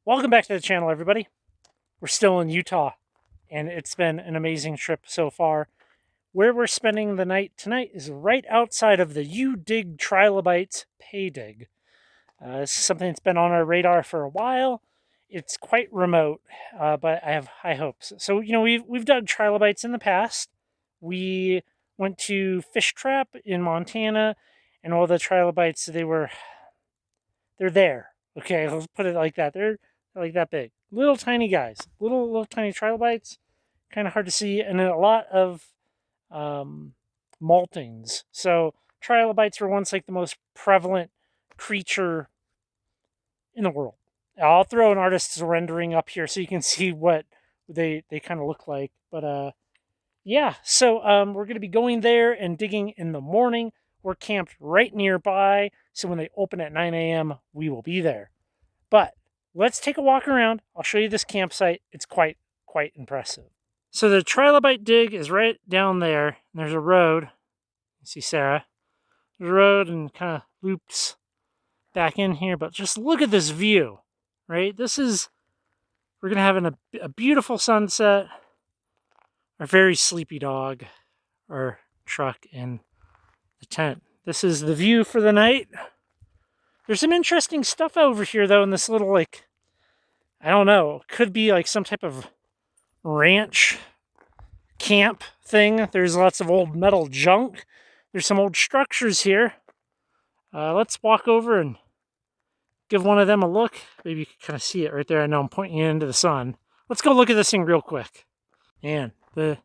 Welcome back to the channel, everybody. We're still in Utah, and it's been an amazing trip so far. Where we're spending the night tonight is right outside of the U-Dig Trilobites pay dig. This is something that's been on our radar for a while. It's quite remote, but I have high hopes. So, we've dug Trilobites in the past. We went to Fish Trap in Montana, and all the Trilobites, they're there. Okay, let's put it like that. They're like that big. Little tiny guys. Little tiny trilobites. Kind of hard to see. And then a lot of maltings. So trilobites were once like the most prevalent creature in the world. I'll throw an artist's rendering up here so you can see what they kind of look like. But yeah, so we're going to be going there and digging in the morning. We're camped right nearby, so when they open at 9 a.m., we will be there. But let's take a walk around. I'll show you this campsite. It's quite impressive. So the Trilobite dig is right down there. And there's a road. You see Sarah. There's a road and kind of loops back in here. But just look at this view, right? We're going to have a beautiful sunset. Our very sleepy dog, our truck, and the tent. This is the view for the night. There's some interesting stuff over here, though, in this little, I don't know, could be like some type of ranch camp thing. There's lots of old metal junk. There's some old structures here. Let's walk over and give one of them a look. Maybe you can kind of see it right there. I know I'm pointing you into the sun. Let's go look at this thing real quick. Man, the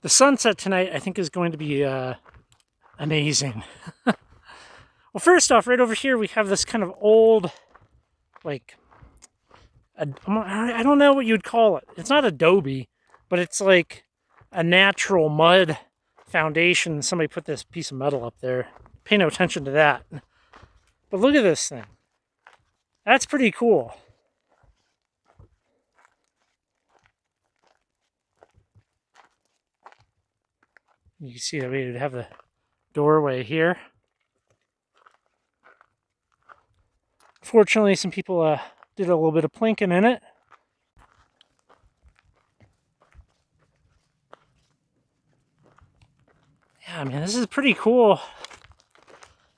sunset tonight I think is going to be amazing. Well, first off, right over here we have this kind of old, I don't know what you'd call it. It's not adobe, but it's like a natural mud foundation. Somebody put this piece of metal up there. Pay no attention to that. But look at this thing. That's pretty cool. You can see that we have the doorway here. Fortunately, some people did a little bit of plinking in it. Yeah, man, this is pretty cool.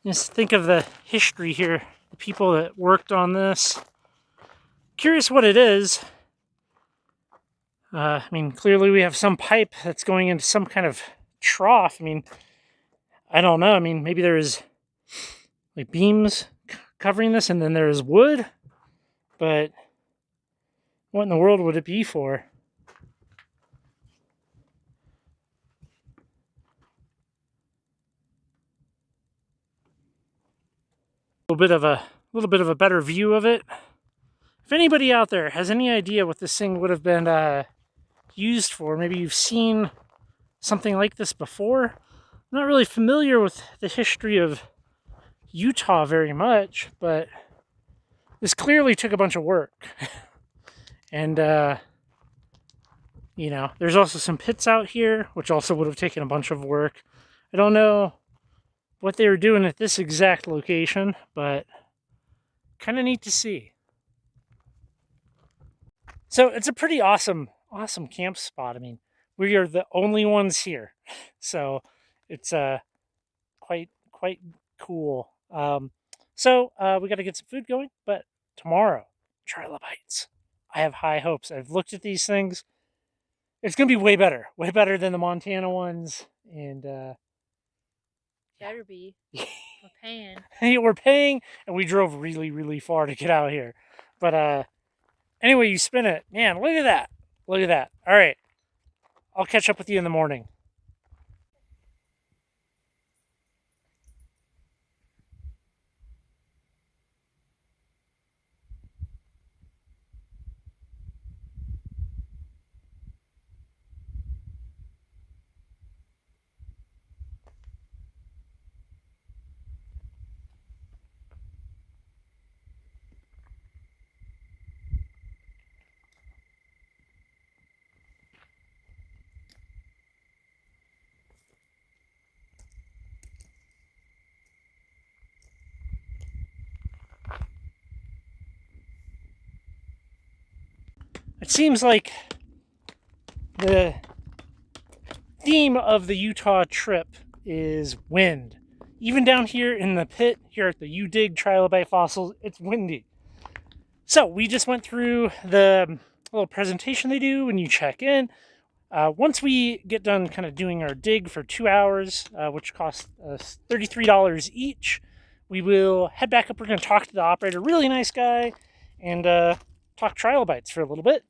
Just think of the history here, the people that worked on this. Curious what it is. I mean, clearly we have some pipe that's going into some kind of trough. I mean, I don't know. I mean, maybe there is like beams covering this and then there is wood. But what in the world would it be for? A little bit of a better view of it. If anybody out there has any idea what this thing would have been used for, maybe you've seen something like this before. I'm not really familiar with the history of Utah very much, but this clearly took a bunch of work. And, there's also some pits out here, which also would have taken a bunch of work. I don't know what they were doing at this exact location, but kind of neat to see. So it's a pretty awesome camp spot. I mean, we are the only ones here, so it's quite cool. So we got to get some food going, but tomorrow, Trilobites. I have high hopes. I've looked at these things. It's gonna be way better than the Montana ones, and better be. We're paying. We're paying, and we drove really far to get out here. But anyway, you spin it, man. Look at that. Look at that. All right, I'll catch up with you in the morning. it seems like the theme of the Utah trip is wind. Even down here in the pit, here at the U-Dig Trilobite fossils, it's windy. So we just went through the little presentation they do when you check in. Once we get done kind of doing our dig for 2 hours, which costs us $33 each, we will head back up. We're going to talk to the operator, really nice guy, and talk trilobites for a little bit.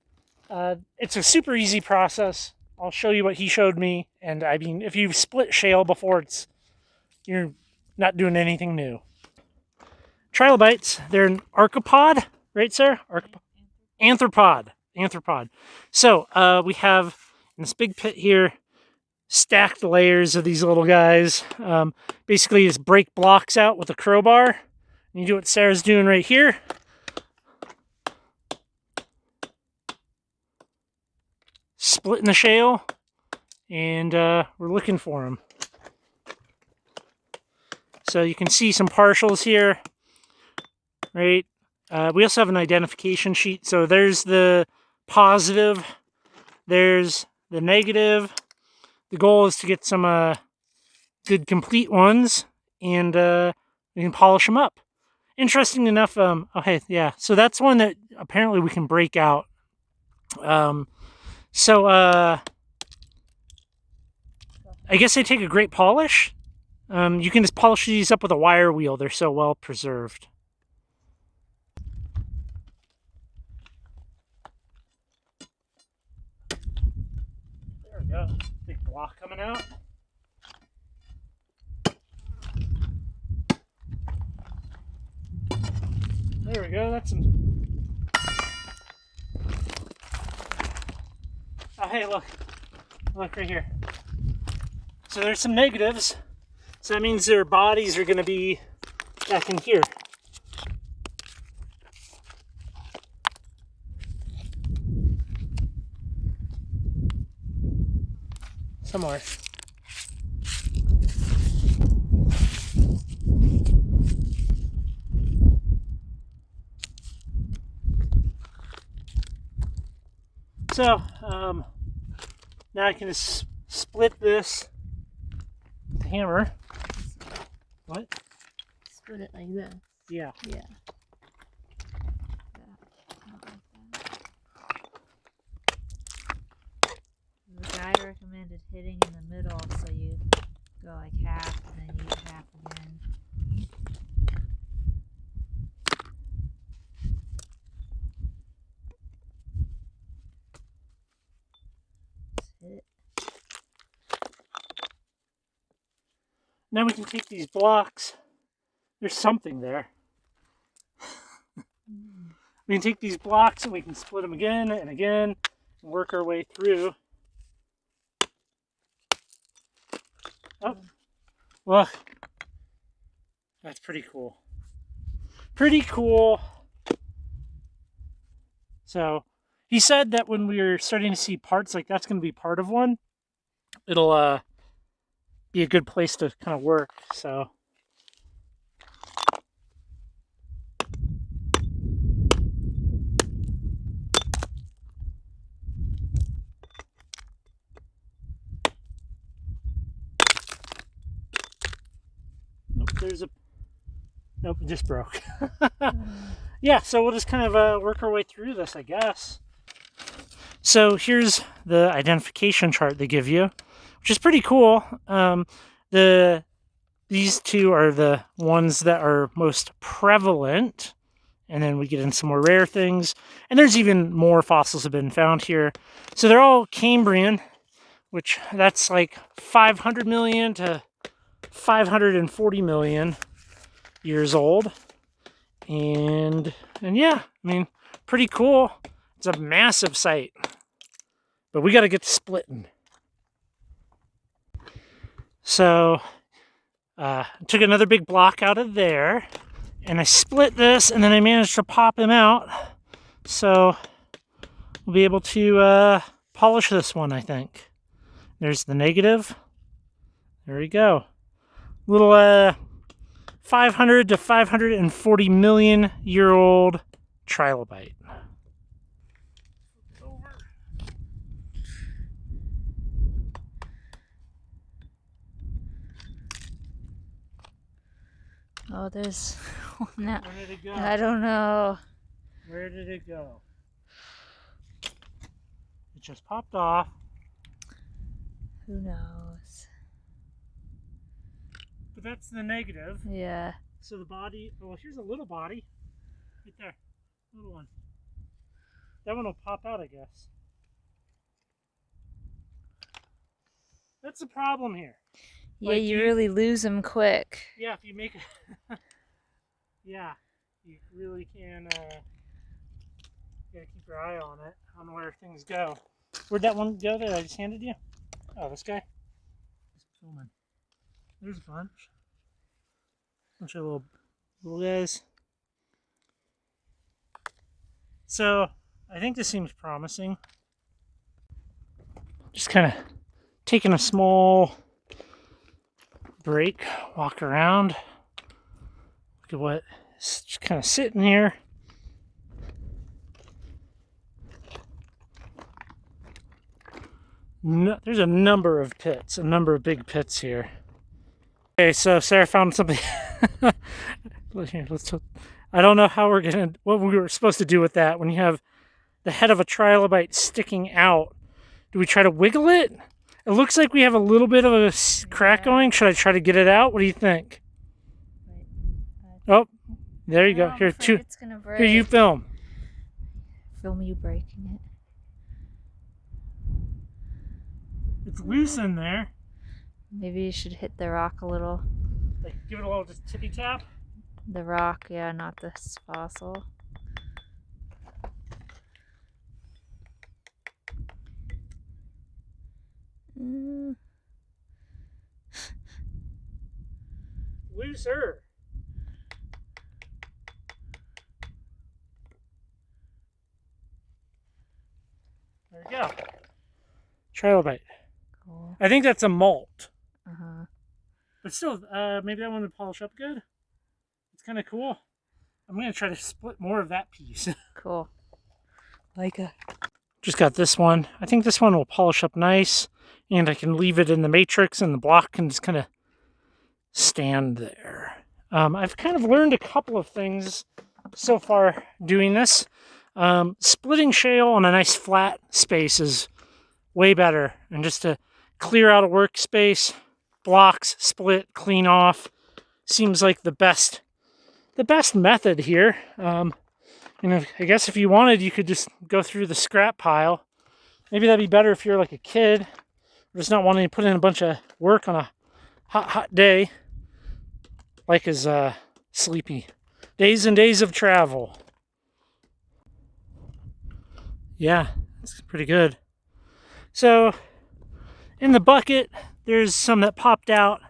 It's a super easy process. I'll show you what he showed me. And I mean, if you've split shale before, you're not doing anything new. Trilobites, they're an arthropod, right, sir? Arthropod. So we have in this big pit here stacked layers of these little guys. Basically, just break blocks out with a crowbar. And you do what Sarah's doing right here. Splitting the shale, and we're looking for them. So you can see some partials here, right? We also have an identification sheet. So there's the positive, there's the negative. The goal is to get some good complete ones, and we can polish them up. Interesting enough, okay, yeah, so that's one that apparently we can break out. So I guess they take a great polish. You can just polish these up with a wire wheel. They're so well preserved. There we go. Big block coming out. There we go. That's some... Oh, hey, look. Look right here. So there's some negatives. So that means their bodies are going to be back in here. Somewhere. So, now I can just split this with the hammer. What? Split it like this. Yeah. Yeah. The guy recommended hitting in the middle, so you go like half and then you eat half again. Now we can take these blocks. There's something there. We can take these blocks and we can split them again and again and work our way through. Oh, look. That's pretty cool. Pretty cool. So he said that when we were starting to see parts, like that's going to be part of one, it'll be a good place to kind of work. So nope, it just broke. Yeah, so we'll just kind of work our way through this, I guess. So here's the identification chart they give you, which is pretty cool. These two are the ones that are most prevalent, and then we get in some more rare things. And there's even more fossils have been found here. So they're all Cambrian, which that's like 500 million to 540 million years old. And yeah, I mean, pretty cool. It's a massive site, but we got to get to splitting. So took another big block out of there, and I split this, and then I managed to pop him out. So we'll be able to polish this one, I think. There's the negative. There we go. Little 500 to 540 million year old trilobite. Oh, there's one now. Where did it go? I don't know. Where did it go? It just popped off. Who knows? But that's the negative. Yeah. So the body, well, here's a little body. Right there. Little one. That one will pop out, I guess. That's the problem here. Yeah, Like, you really lose them quick. Yeah, if you make it. Yeah, you really can. Gotta keep your eye on it, on where things go. Where'd that one go that I just handed you? Oh, this guy? Just filming. There's a bunch. Bunch of little guys. So, I think this seems promising. Just kind of taking a small break, walk around. Look at what is just kind of sitting here. No, there's a number of pits, a number of big pits here. Okay, so Sarah found something. Here, I don't know how what we were supposed to do with that. When you have the head of a trilobite sticking out, do we try to wiggle it? It looks like we have a little bit of a crack going. Should I try to get it out? What do you think? Oh, there you go. Here, it's gonna break. Here, you film. Film you breaking it. It's loose in there. Maybe you should hit the rock a little. Like, give it a little just tippy tap. The rock, yeah, not the fossil. Looser. There you go. Trilobite. Cool. I think that's a molt. Uh-huh. But still, maybe that one would polish up good. It's kind of cool. I'm going to try to split more of that piece. Cool. Like a... Just got this one. I think this one will polish up nice. And I can leave it in the matrix and the block can just kind of stand there. I've kind of learned a couple of things so far doing this. Splitting shale on a nice flat space is way better. And just to clear out a workspace, blocks, split, clean off, seems like the best method here. And I guess if you wanted, you could just go through the scrap pile. Maybe that'd be better if you're like a kid, or just not wanting to put in a bunch of work on a hot day, like his sleepy days and days of travel. Yeah, that's pretty good. So in the bucket, there's some that popped out,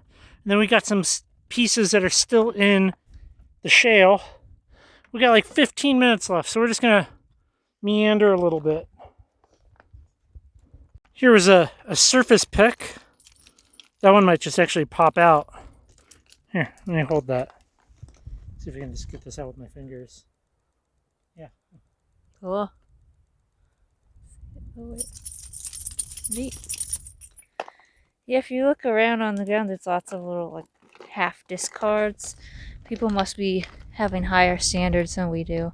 and then we got some pieces that are still in the shale. We got like 15 minutes left, so we're just gonna meander a little bit. Here was a surface pick. That one might just actually pop out. Here, let me hold that. See if I can just get this out with my fingers. Yeah. Cool. Oh, wait. Neat. Yeah, if you look around on the ground, there's lots of little like half discards. People must be having higher standards than we do.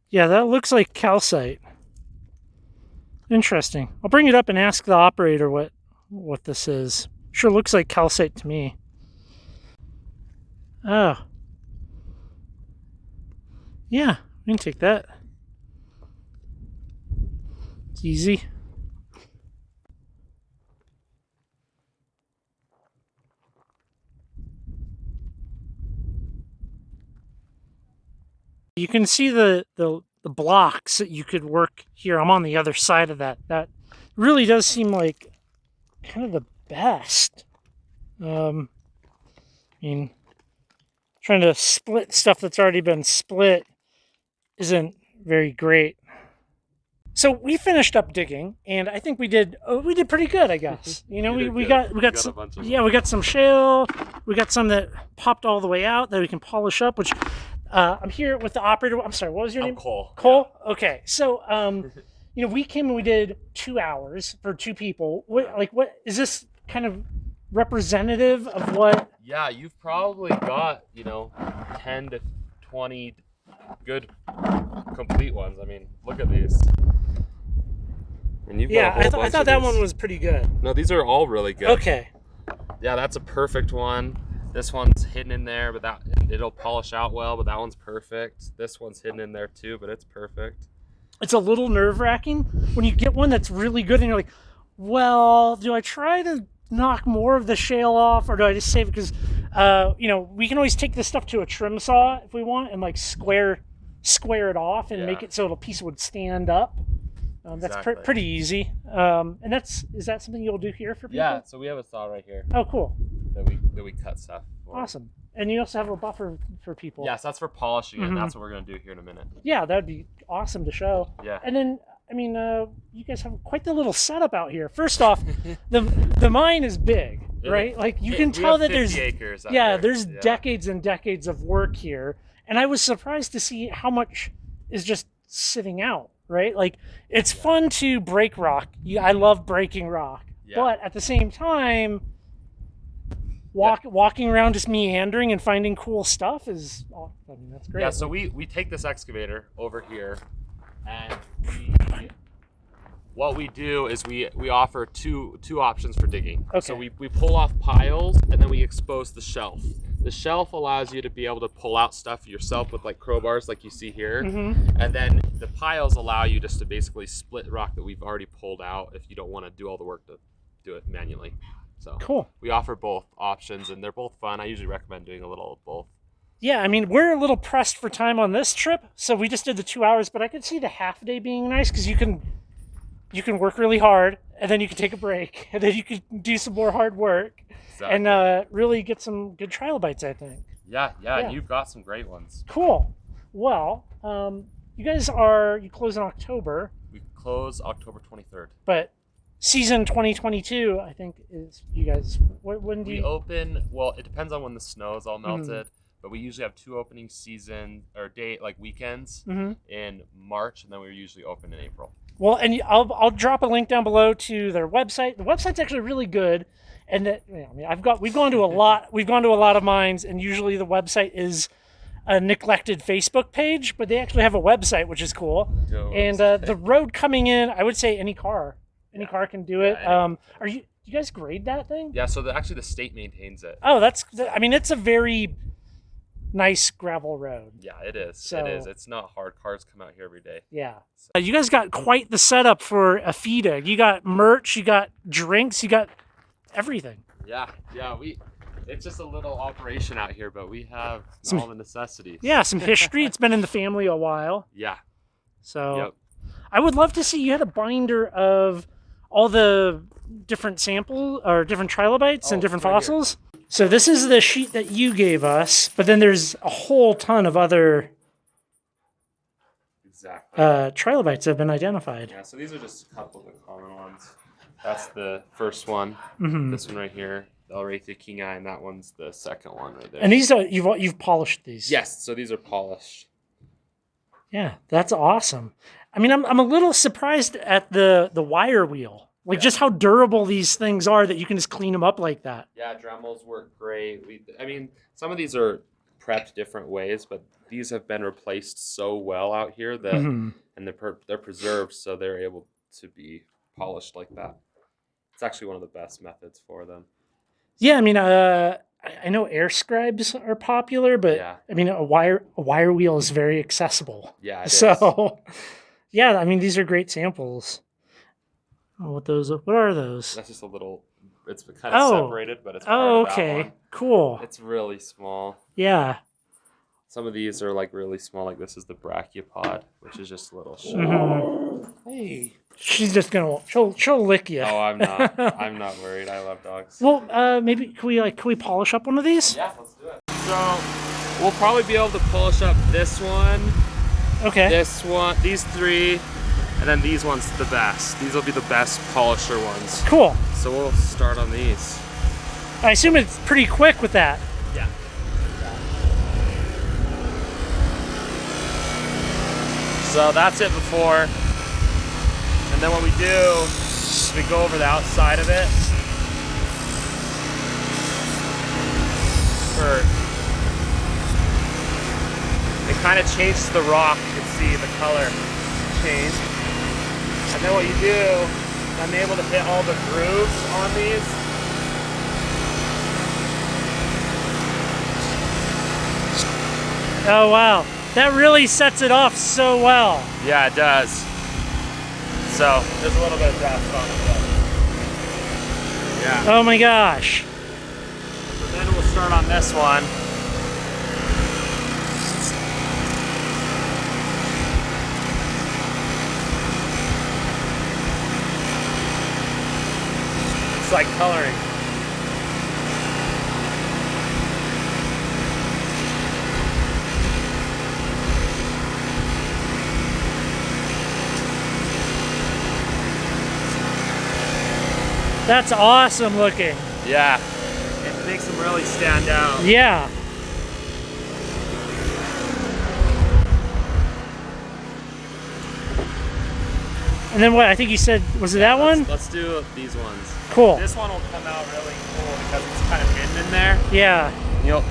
Yeah, that looks like calcite. Interesting. I'll bring it up and ask the operator what this is. Sure looks like calcite to me. Oh. Yeah, we can take that. It's easy. You can see the blocks that you could work here. I'm on the other side of that. That really does seem like kind of the best. I mean, trying to split stuff that's already been split isn't very great. So we finished up digging, and I think we did pretty good, I guess. You know, we got some shale, we got some that popped all the way out that we can polish up. Which I'm here with the operator. I'm sorry, what was your name? Cole. Cole. Yeah. Okay, so you know, we came and we did 2 hours for 2 people. What is this kind of representative of what? Yeah, you've probably got, 10 to 20 good complete ones. I mean, look at these. And you've got a whole bunch I thought of that these. one was pretty good. No, these are all really good. Okay. Yeah, that's a perfect one. This one's hidden in there, but it'll polish out well, but that one's perfect. This one's hidden in there too, but it's perfect. It's a little nerve-wracking when you get one that's really good and you're like, well, do I try to knock more of the shale off or do I just save it? Because, we can always take this stuff to a trim saw if we want and like square it off and make it so a piece would stand up. That's Exactly. pretty easy. And is that something you'll do here for people? Yeah, so we have a saw right here Oh, cool. that we cut stuff for. Awesome. And you also have a buffer for people. Yes, that's for polishing, and that's what we're going to do here in a minute. Yeah, that'd be awesome to show. Yeah. And then, you guys have quite the little setup out here. First off, the mine is big, right? Like you can tell that there's 50 acres out there's there. decades and decades of work here. And I was surprised to see how much is just sitting out, right? Like it's fun to break rock. I love breaking rock. Yeah. But at the same time, walking around just meandering and finding cool stuff that's great. Yeah, so we take this excavator over here, and what we do is we offer two options for digging. Okay. So we pull off piles, and then we expose the shelf. The shelf allows you to be able to pull out stuff yourself with like crowbars like you see here. And then the piles allow you just to basically split rock that we've already pulled out if you don't want to do all the work to do it manually. So cool. We offer both options, and they're both fun. I usually recommend doing a little of both. Yeah, we're a little pressed for time on this trip, so we just did the 2 hours, but I could see the half day being nice because you can work really hard, and then you can take a break, and then you can do some more hard work, and really get some good trilobites, I think. Yeah, and you've got some great ones. Cool. Well, you guys you close in October. We close October 23rd. But season 2022, I think, is you guys. When do we open? Well, it depends on when the snow is all melted. But we usually have 2 opening season or weekends in March, and then we're usually open in April. Well, and I'll drop a link down below to their website. The website's actually really good, and we've gone to a lot of mines, and usually the website is a neglected Facebook page, but they actually have a website, which is cool. And the road coming in, I would say any car can do it. Do you guys grade that thing? Yeah, so actually the state maintains it. Oh, it's a very nice gravel road. Yeah, it is. So, it is. It's not hard. Cars come out here every day. Yeah. So. You guys got quite the setup for a feed. You got merch, you got drinks, you got everything. Yeah. It's just a little operation out here, but we have all the necessities. Yeah, some history. It's been in the family a while. Yeah. So I would love to see, you had a binder of all the different samples or different trilobites and different fossils. Here. So this is the sheet that you gave us, but then there's a whole ton of other trilobites that have been identified. Yeah, so these are just a couple of the common ones. That's the first one. This one right here, the Elrathia kingi, and that one's the second one right there. And these are you've polished these. Yes, so these are polished. Yeah, that's awesome. I'm a little surprised at the wire wheel. Just how durable these things are that you can just clean them up like that. Yeah, Dremels work great. Some of these are prepped different ways, but these have been replaced so well out here that, and they're preserved, so they're able to be polished like that. It's actually one of the best methods for them. Yeah, I know air scribes are popular, but a wire wheel is very accessible. Yeah, it is. Yeah, these are great samples. Oh, what are those? That's just a little. It's kind of separated, but it's part of that one. Cool. It's really small. Yeah. Some of these are really small. Like this is the brachiopod, which is just a little shell. Hey, she's just gonna she'll lick you. Oh, I'm not. I'm not worried. I love dogs. Well, maybe can we polish up one of these? Yeah, let's do it. So we'll probably be able to polish up this one. Okay. This one, these 3. And then these ones the best. These will be the best polisher ones. Cool. So we'll start on these. I assume it's pretty quick with that. Yeah. So that's it before. And then what we do is we go over the outside of it. for, it kind of changes the rock. You can see the color change. And then what you do, I'm able to hit all the grooves on these. Oh wow, that really sets it off so well. Yeah, it does. So there's a little bit of dust on it, but yeah. Oh my gosh. So then we'll start on this one. It's like coloring. That's awesome looking. Yeah, it makes them really stand out. Yeah. And then what, I think you said, was it that one? Let's do these ones. Cool. This one will come out really cool because it's kind of hidden in there. Yeah.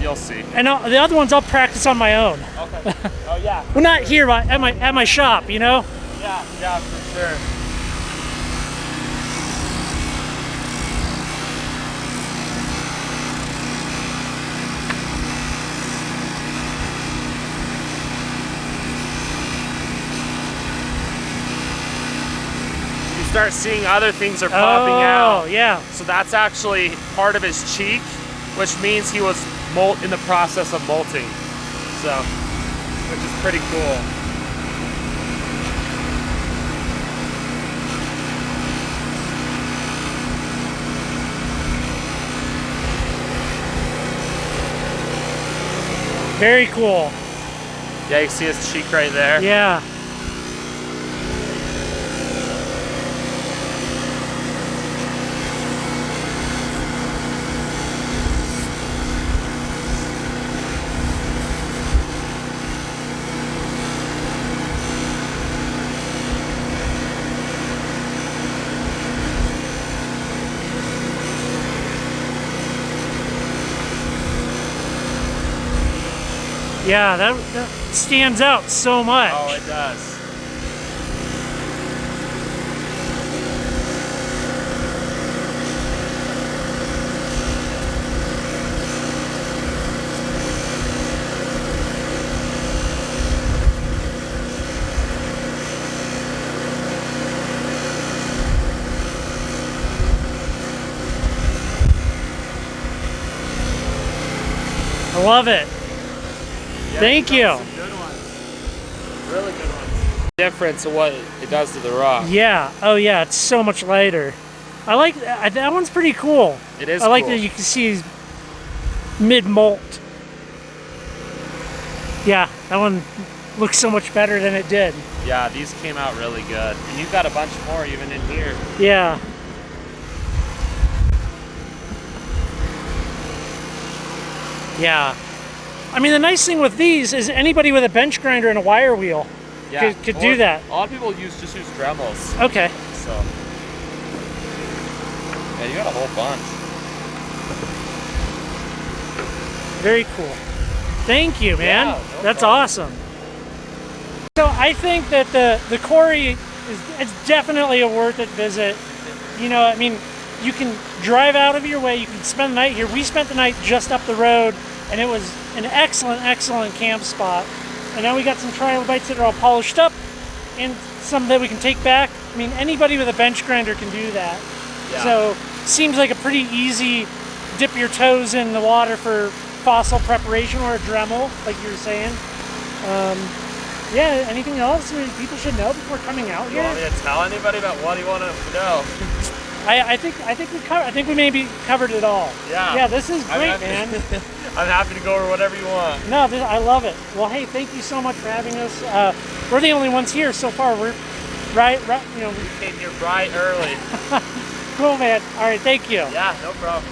You'll see. And the other ones I'll practice on my own. Okay. Oh yeah. Well, not here, but at my shop, you know? Yeah, for sure. Start seeing other things are popping out. Oh, yeah. So that's actually part of his cheek, which means he was in the process of molting. So, which is pretty cool. Very cool. Yeah, you see his cheek right there? Yeah. Yeah, that stands out so much. Oh, it does. I love it. Yeah, Thank you. Some good ones. Really good ones. Difference of what it does to the rock. Yeah. Oh yeah, it's so much lighter. I like that one's pretty cool. It is. I like cool. that you can see mid-molt. Yeah, that one looks so much better than it did. Yeah, these came out really good. And you've got a bunch more even in here. Yeah. Yeah. I mean, the nice thing with these is anybody with a bench grinder and a wire wheel could do that. A lot of people just use Dremels. Okay. So, yeah, you got a whole bunch. Very cool. Thank you, man. Yeah, no That's problem. awesome. So I think that the quarry it's definitely a worth it visit. You know, I mean, you can drive out of your way. You can spend the night here. We spent the night just up the road, and it was an excellent, excellent camp spot. And now we got some trilobites that are all polished up, and some that we can take back. I mean, anybody with a bench grinder can do that. Yeah. So seems like a pretty easy dip your toes in the water for fossil preparation or a Dremel, like you were saying. Yeah, anything else people should know before coming out You here? want me to tell anybody about what you want to know? I think we maybe covered it all. Yeah. Yeah, this is great, man. man. I'm happy to go over whatever you want. No, I love it. Well, hey, thank you so much for having us. We're the only ones here so far. We're right, you know. We came here bright early. Cool, man. All right, thank you. Yeah, no problem.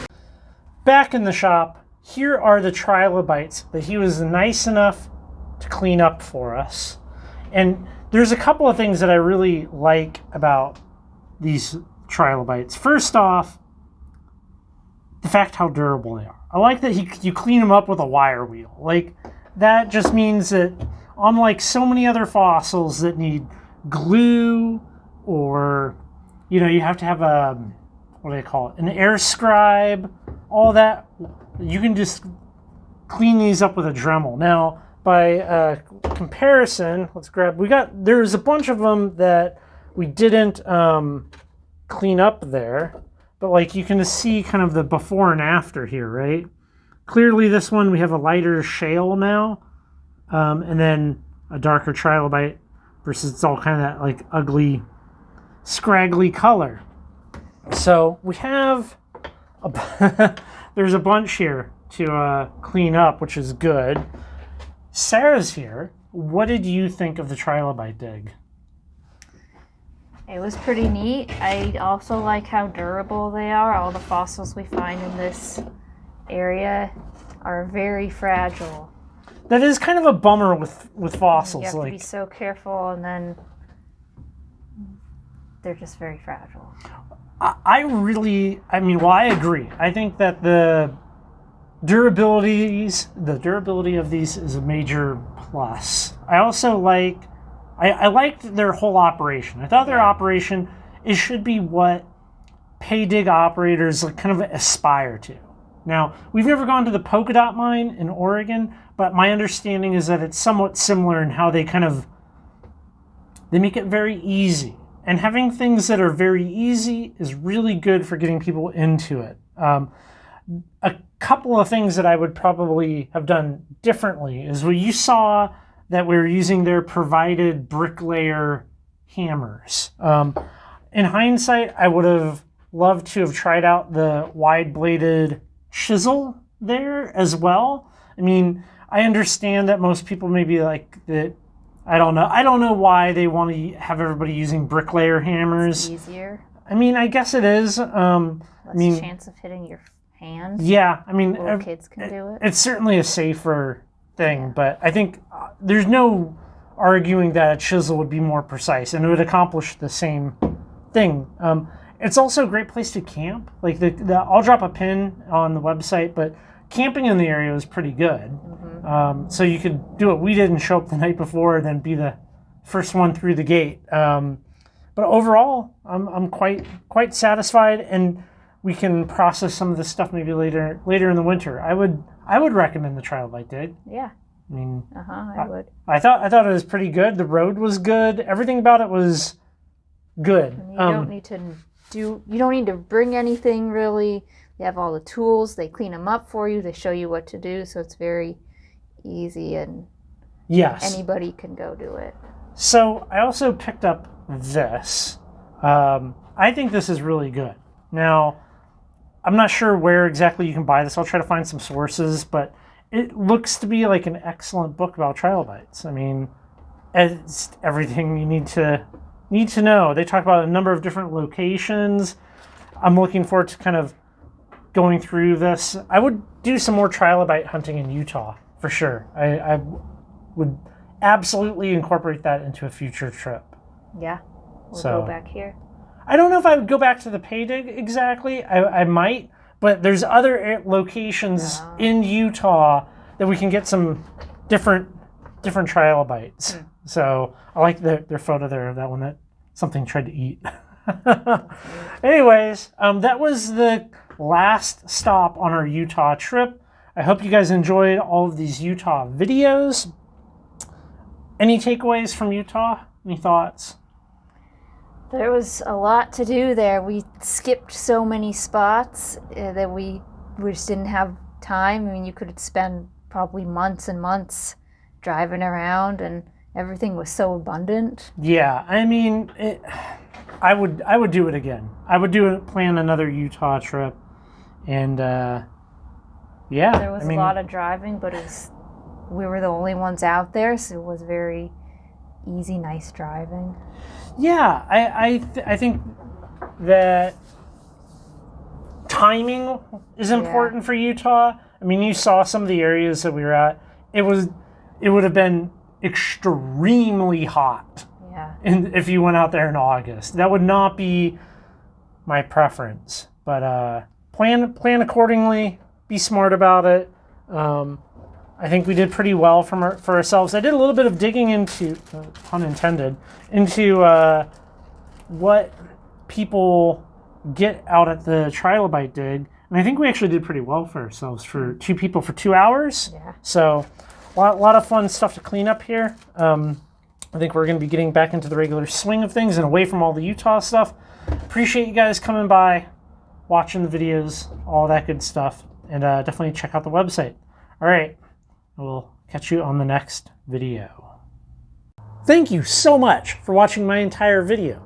Back in the shop, here are the trilobites that he was nice enough to clean up for us. And there's a couple of things that I really like about these trilobites. First off, the fact how durable they are. I like that you clean them up with a wire wheel. Like, that just means that unlike so many other fossils that need glue or, you know, you have to have a, what do they call it, an air scribe, all that, you can just clean these up with a Dremel. Now, by comparison, there's a bunch of them that we didn't clean up there, but like you can just see kind of the before and after here, right? Clearly this one we have a lighter shale now, and then a darker trilobite versus it's all kind of that like ugly, scraggly color. So we have there's a bunch here to clean up, which is good. Sarah's here. What did you think of the trilobite dig? It was pretty neat. I also like how durable they are. All the fossils we find in this area are very fragile. That is kind of a bummer with fossils. You have to be so careful, and then they're just very fragile. I agree. I think that the durability of these is a major plus. I also I liked their whole operation. I thought their operation, it should be what pay dig operators kind of aspire to. Now, we've never gone to the polka dot mine in Oregon, but my understanding is that it's somewhat similar in how they make it very easy. And having things that are very easy is really good for getting people into it. A couple of things that I would probably have done differently is when you saw that we were using their provided bricklayer hammers. In hindsight, I would have loved to have tried out the wide-bladed chisel there as well. I mean, I understand that most people may be like that. I don't know why they want to have everybody using bricklayer hammers. It's easier. I mean, I guess it is. Less chance of hitting your hand. Yeah, I mean, little kids can do it. It's certainly a safer thing, but I think there's no arguing that a chisel would be more precise and it would accomplish the same thing. It's also a great place to camp. Like I'll drop a pin on the website, but camping in the area is pretty good. Mm-hmm. So you could do what we did and show up the night before and then be the first one through the gate. But overall, I'm quite satisfied, and we can process some of this stuff maybe later in the winter. I would recommend the Trilobite dig. Yeah. I mean, I would. I thought it was pretty good. The road was good. Everything about it was good. And you don't need to bring anything really. They have all the tools. They clean them up for you. They show you what to do, so it's very easy, and anybody can go do it. So I also picked up this. I think this is really good. Now, I'm not sure where exactly you can buy this. I'll try to find some sources, but it looks to be like an excellent book about trilobites. I mean, it's everything you need to know. They talk about a number of different locations. I'm looking forward to kind of going through this. I would do some more trilobite hunting in Utah for sure. I would absolutely incorporate that into a future trip. Yeah, we'll go back here. I don't know if I would go back to the pay dig exactly. I might, but there's other locations in Utah that we can get some different trilobites. So I like their photo there of that one that something tried to eat. Anyways, that was the last stop on our Utah trip. I hope you guys enjoyed all of these Utah videos. Any takeaways from Utah? Any thoughts? There was a lot to do there. We skipped so many spots that we just didn't have time. I mean, you could spend probably months and months driving around, and everything was so abundant. Yeah, I mean, I would do it again. I would plan another Utah trip, and there was a lot of driving, but we were the only ones out there, so it was very easy, nice driving. Yeah, I think that timing is important for Utah. I mean, you saw some of the areas that we were at. It would have been extremely hot. Yeah. And if you went out there in August, that would not be my preference. But plan accordingly. be smart about it. I think we did pretty well for ourselves. I did a little bit of digging into, pun intended, into what people get out at the Trilobite dig. And I think we actually did pretty well for ourselves for 2 people for 2 hours. Yeah. So a lot of fun stuff to clean up here. I think we're going to be getting back into the regular swing of things and away from all the Utah stuff. Appreciate you guys coming by, watching the videos, all that good stuff. And definitely check out the website. All right. We'll catch you on the next video. Thank you so much for watching my entire video.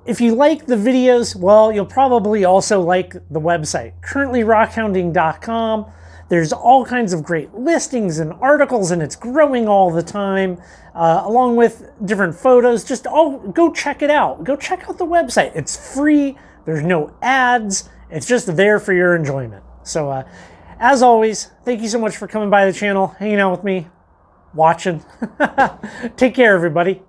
If you like the videos, well, you'll probably also like the website, currently rockhounding.com. There's all kinds of great listings and articles, and it's growing all the time, along with different photos. Just go check it out. Go check out the website. It's free. There's no ads. It's just there for your enjoyment. So, as always, thank you so much for coming by the channel, hanging out with me, watching. Take care, everybody.